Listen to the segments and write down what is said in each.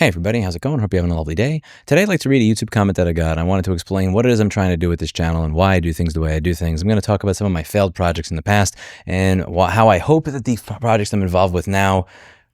Hey everybody, how's it going? Hope you're having a lovely day. Today I'd like to read a YouTube comment that I got. I wanted to explain what it is I'm trying to do with this channel and why I do things the way I do things. I'm going to talk about some of my failed projects in the past and how I hope that the projects I'm involved with now,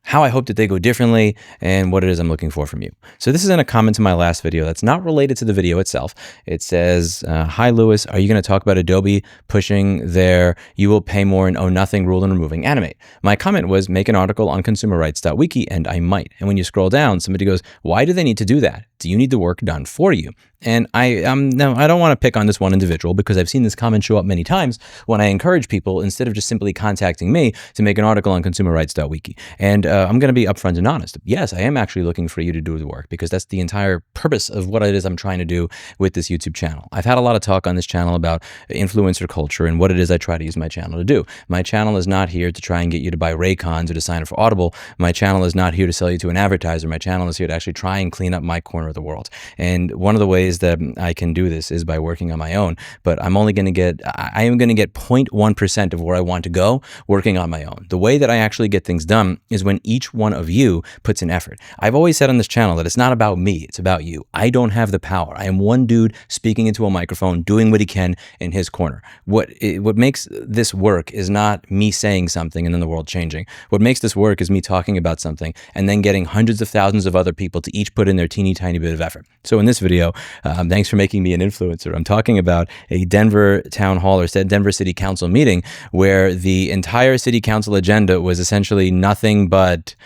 how I hope that they go differently, and what it is I'm looking for from you. So this is in a comment to my last video that's not related to the video itself. It says, hi Lewis, are you going to talk about Adobe pushing their you will pay more and owe nothing rule and removing Animate? My comment was, make an article on consumerrights.wiki, and I might. And when you scroll down, somebody goes, why do they need to do that? Do you need the work done for you? And no, I don't want to pick on this one individual because I've seen this comment show up many times when I encourage people, instead of just simply contacting me, to make an article on consumerrights.wiki. And I'm going to be upfront and honest. Yes, I am actually looking for you to do the work because that's the entire purpose of what it is I'm trying to do with this YouTube channel. I've had a lot of talk on this channel about influencer culture and what it is I try to use my channel to do. My channel is not here to try and get you to buy Raycons or to sign up for Audible. My channel is not here to sell you to an advertiser. My channel is here to actually try and clean up my corner of the world. And one of the ways that I can do this is by working on my own, but I am going to get 0.1% of where I want to go working on my own. The way that I actually get things done is when each one of you puts in effort. I've always said on this channel that it's not about me, it's about you. I don't have the power. I am one dude speaking into a microphone, doing what he can in his corner. What makes this work is not me saying something and then the world changing. What makes this work is me talking about something and then getting hundreds of thousands of other people to each put in their teeny tiny bit of effort. So in this video, thanks for making me an influencer. I'm talking about a Denver town hall or Denver City Council meeting where the entire city council agenda was essentially nothing but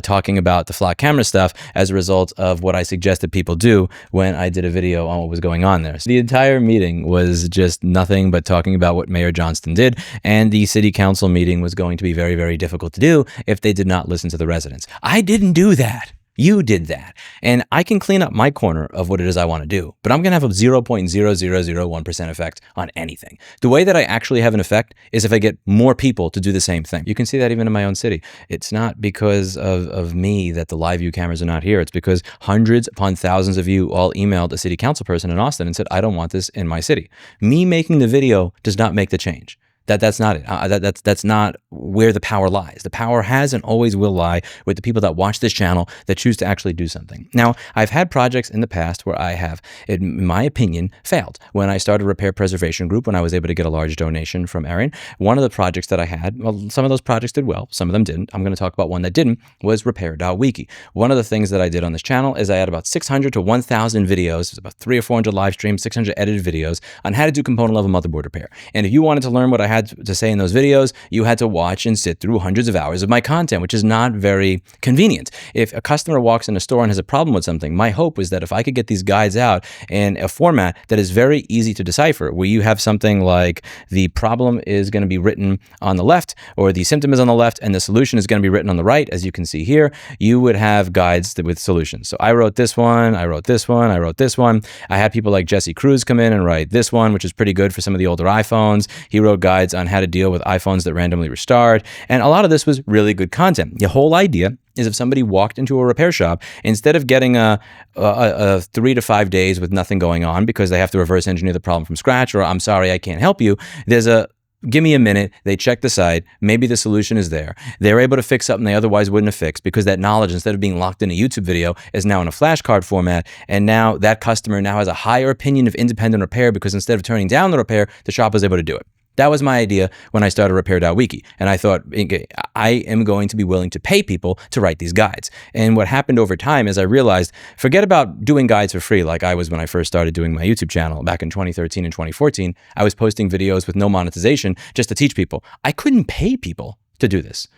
talking about the flock camera stuff as a result of what I suggested people do when I did a video on what was going on there. So the entire meeting was just nothing but talking about what Mayor Johnston did, and the city council meeting was going to be very, very difficult to do if they did not listen to the residents. I didn't do that. You did that. And I can clean up my corner of what it is I want to do, but I'm going to have a 0.0001% effect on anything. The way that I actually have an effect is if I get more people to do the same thing. You can see that even in my own city. It's not because of me that the live view cameras are not here. It's because hundreds upon thousands of you all emailed a city council person in Austin and said, I don't want this in my city. Me making the video does not make the change. That's not it. That's not where the power lies. The power has and always will lie with the people that watch this channel that choose to actually do something. Now, I've had projects in the past where I have, in my opinion, failed. When I started Repair Preservation Group, when I was able to get a large donation from Erin, one of the projects that I had, well, some of those projects did well, some of them didn't. I'm going to talk about one that didn't, was repair.wiki. One of the things that I did on this channel is I had about 600 to 1,000 videos, about 300 or 400 live streams, 600 edited videos on how to do component level motherboard repair. And if you wanted to learn what I had to say in those videos, you had to watch and sit through hundreds of hours of my content, which is not very convenient. If a customer walks in a store and has a problem with something, my hope was that if I could get these guides out in a format that is very easy to decipher, where you have something like the problem is going to be written on the left, or the symptom is on the left, and the solution is going to be written on the right, as you can see here, you would have guides with solutions. So I wrote this one, I wrote this one, I wrote this one. I had people like Jesse Cruz come in and write this one, which is pretty good for some of the older iPhones. He wrote guides on how to deal with iPhones that randomly restart. And a lot of this was really good content. The whole idea is if somebody walked into a repair shop, instead of getting a 3 to 5 days with nothing going on because they have to reverse engineer the problem from scratch, or I'm sorry, I can't help you, there's a give me a minute, they check the site, maybe the solution is there. They're able to fix something they otherwise wouldn't have fixed because that knowledge, instead of being locked in a YouTube video, is now in a flashcard format. And now that customer now has a higher opinion of independent repair because instead of turning down the repair, the shop was able to do it. That was my idea when I started repair.wiki. And I thought, I am going to be willing to pay people to write these guides. And what happened over time is I realized, forget about doing guides for free like I was when I first started doing my YouTube channel back in 2013 and 2014. I was posting videos with no monetization just to teach people. I couldn't pay people to do this.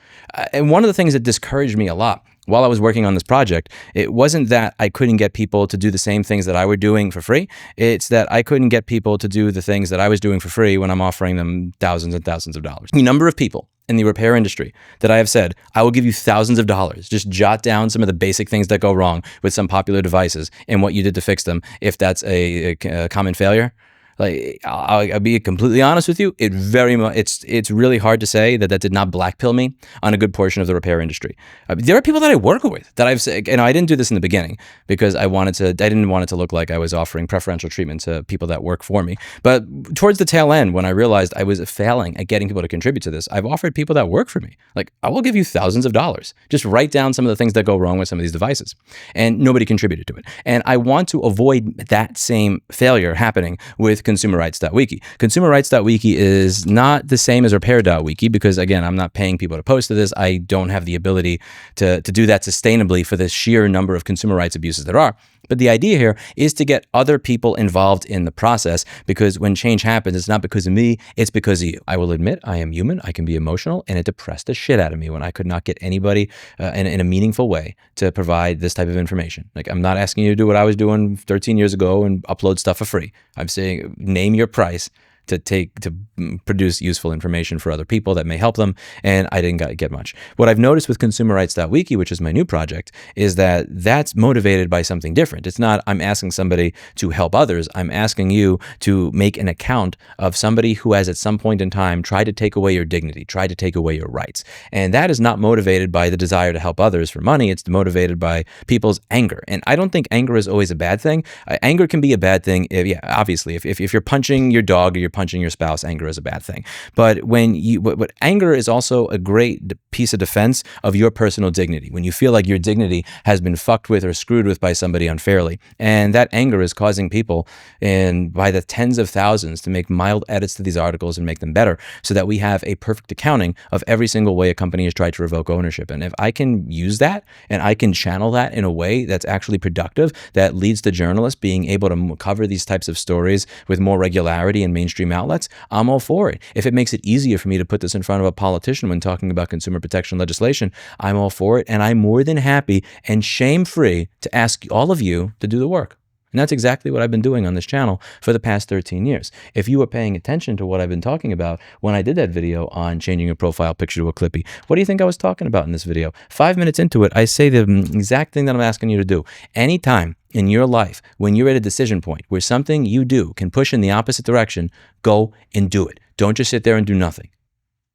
And one of the things that discouraged me a lot while I was working on this project, it wasn't that I couldn't get people to do the same things that I were doing for free. It's that I couldn't get people to do the things that I was doing for free when I'm offering them thousands and thousands of dollars. The number of people in the repair industry that I have said, I will give you thousands of dollars. Just jot down some of the basic things that go wrong with some popular devices and what you did to fix them, if that's a common failure. Like I'll be completely honest with you, it very much it's really hard to say that that did not blackpill me on a good portion of the repair industry. There are people that I work with that I've said, and I didn't do this in the beginning because I didn't want it to look like I was offering preferential treatment to people that work for me. But towards the tail end, when I realized I was failing at getting people to contribute to this, I've offered people that work for me, like, I will give you thousands of dollars. Just write down some of the things that go wrong with some of these devices. And nobody contributed to it. And I want to avoid that same failure happening with consumerrights.wiki. Consumerrights.wiki is not the same as repair.wiki because, again, I'm not paying people to post to this. I don't have the ability to do that sustainably for the sheer number of consumer rights abuses there are. But the idea here is to get other people involved in the process, because when change happens, it's not because of me, it's because of you. I will admit I am human, I can be emotional, and it depressed the shit out of me when I could not get anybody in a meaningful way to provide this type of information. Like, I'm not asking you to do what I was doing 13 years ago and upload stuff for free. I'm saying name your price to produce useful information for other people that may help them, and I didn't get much. What I've noticed with consumerrights.wiki, which is my new project, is that that's motivated by something different. It's not I'm asking somebody to help others. I'm asking you to make an account of somebody who has at some point in time tried to take away your dignity, tried to take away your rights. And that is not motivated by the desire to help others for money. It's motivated by people's anger. And I don't think anger is always a bad thing. Anger can be a bad thing. Obviously, if you're punching your dog or you're punching your spouse, anger is a bad thing. But but anger is also a great piece of defense of your personal dignity. When you feel like your dignity has been fucked with or screwed with by somebody unfairly, and that anger is causing people by the tens of thousands to make mild edits to these articles and make them better, so that we have a perfect accounting of every single way a company has tried to revoke ownership. And if I can use that and I can channel that in a way that's actually productive, that leads to journalists being able to cover these types of stories with more regularity in mainstream outlets, I'm all for it. If it makes it easier for me to put this in front of a politician when talking about consumer protection legislation, I'm all for it. And I'm more than happy and shame-free to ask all of you to do the work. And that's exactly what I've been doing on this channel for the past 13 years. If you were paying attention to what I've been talking about when I did that video on changing your profile picture to a Clippy, what do you think I was talking about in this video? 5 minutes into it, I say the exact thing that I'm asking you to do. Anytime in your life, when you're at a decision point where something you do can push in the opposite direction, go and do it. Don't just sit there and do nothing.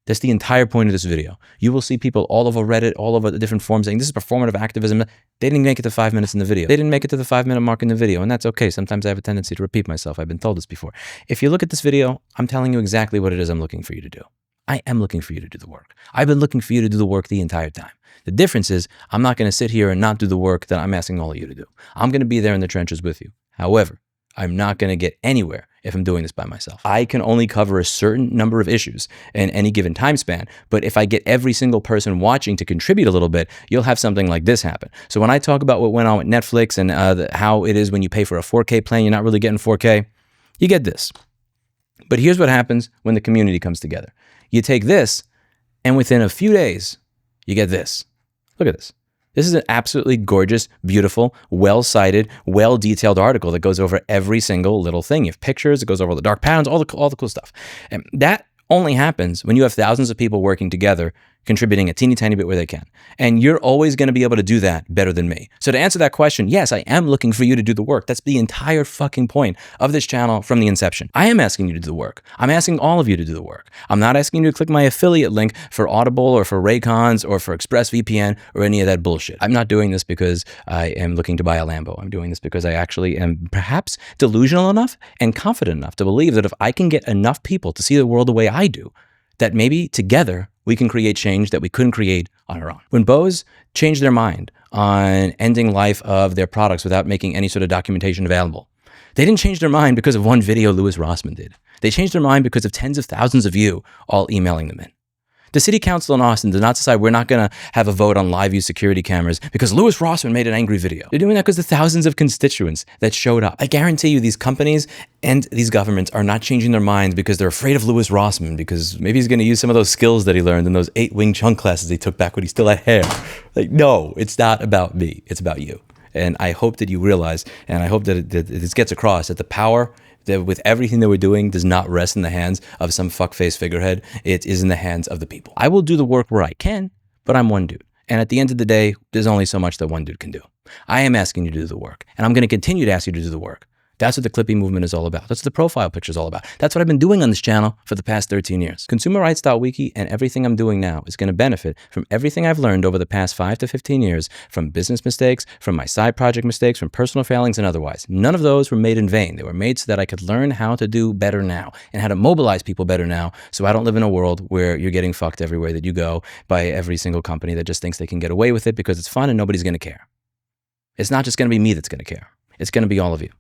That's the entire point of this video. You will see people all over Reddit, all over the different forums saying this is performative activism. They didn't make it to 5 minutes in the video. They didn't make it to the 5-minute mark in the video, and that's okay. Sometimes I have a tendency to repeat myself. I've been told this before. If you look at this video, I'm telling you exactly what it is I'm looking for you to do. I am looking for you to do the work. I've been looking for you to do the work the entire time. The difference is I'm not going to sit here and not do the work that I'm asking all of you to do. I'm going to be there in the trenches with you. However, I'm not going to get anywhere if I'm doing this by myself. I can only cover a certain number of issues in any given time span, but if I get every single person watching to contribute a little bit, you'll have something like this happen. So when I talk about what went on with Netflix and how it is when you pay for a 4K plan, you're not really getting 4K, you get this. But here's what happens when the community comes together. You take this, and within a few days, you get this. Look at this. This is an absolutely gorgeous, beautiful, well-cited, well-detailed article that goes over every single little thing. You have pictures, it goes over the dark patterns, all the cool stuff. And that only happens when you have thousands of people working together, contributing a teeny tiny bit where they can. And you're always going to be able to do that better than me. So to answer that question, yes, I am looking for you to do the work. That's the entire fucking point of this channel from the inception. I am asking you to do the work. I'm asking all of you to do the work. I'm not asking you to click my affiliate link for Audible or for Raycons or for ExpressVPN or any of that bullshit. I'm not doing this because I am looking to buy a Lambo. I'm doing this because I actually am perhaps delusional enough and confident enough to believe that if I can get enough people to see the world the way I do, that maybe together we can create change that we couldn't create on our own. When Bose changed their mind on ending life of their products without making any sort of documentation available, they didn't change their mind because of one video Louis Rossmann did. They changed their mind because of tens of thousands of you all emailing them in. The city council in Austin did not decide we're not going to have a vote on live view security cameras because Louis Rossmann made an angry video. They're doing that because the thousands of constituents that showed up. I guarantee you these companies and these governments are not changing their minds because they're afraid of Louis Rossmann, because maybe he's going to use some of those skills that he learned in those 8 Wing Chun classes he took back when he still had hair. Like, no, it's not about me. It's about you. And I hope that you realize, and I hope that this gets across, that the power that with everything that we're doing does not rest in the hands of some fuckface figurehead. It is in the hands of the people. I will do the work where I can, but I'm one dude. And at the end of the day, there's only so much that one dude can do. I am asking you to do the work, and I'm going to continue to ask you to do the work. That's what the clipping movement is all about. That's what the profile picture is all about. That's what I've been doing on this channel for the past 13 years. Consumer-rights.wiki and everything I'm doing now is going to benefit from everything I've learned over the past 5 to 15 years, from business mistakes, from my side project mistakes, from personal failings and otherwise. None of those were made in vain. They were made so that I could learn how to do better now and how to mobilize people better now, so I don't live in a world where you're getting fucked everywhere that you go by every single company that just thinks they can get away with it because it's fun and nobody's going to care. It's not just going to be me that's going to care. It's going to be all of you.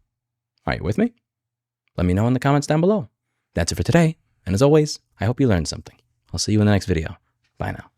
Are you with me? Let me know in the comments down below. That's it for today. And as always, I hope you learned something. I'll see you in the next video. Bye now.